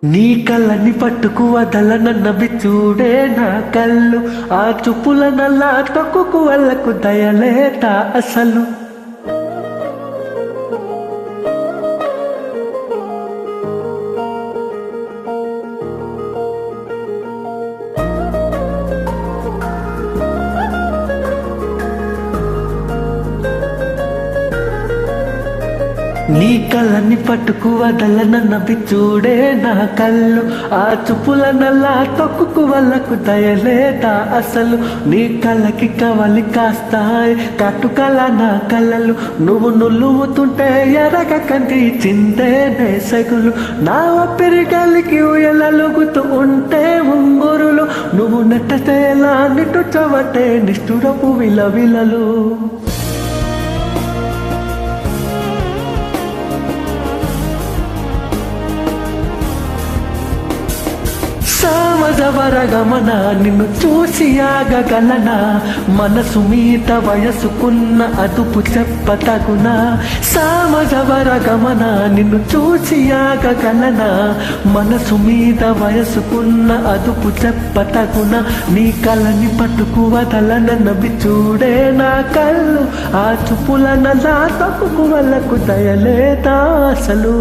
నీ కళ్ళని పట్టుకు వదలనన్నవి చూడే నా కళ్ళు, ఆ చూపుల నల్లా తొక్కుకు వాళ్ళకు దయలేట అసలు. నీ కళ్ళని పట్టుకు వదలనన్నవి చూడే నా కళ్ళు, ఆ చూపుల నల్లా తొక్కుకు వాళ్ళకు దయలేట అసలు. నీ కళ్ళకి కవలి కాస్తాయి కట్టుకల నా కళ్ళలు, నువ్వు నులువుతుంటే ఎరగ కంటి చిందే నేసగులు. నా పెరిగలికి ఉయలలుగుతూ ఉంటే ఉంగురులు, నువ్వు నెట్టచేలా నిట్టు చవటే నిష్ఠురపు విలవిలలు. సామజవరగమన నిన్ను చూసి ఆగగలనా, మనసు మీద వయసుకున్న అదుపు చెప్పతగునా. సామజవరగమన నిన్ను చూసి ఆగగలనా, మనసు మీద వయసుకున్న అదుపు చెప్పతగునా. నీ కళ్ళని పట్టుకు వదలనన్నవి చూడే నా కళ్ళు, ఆ చూపుల నల్లా తప్పుకు వాళ్ళకు దయలేదా అసలు.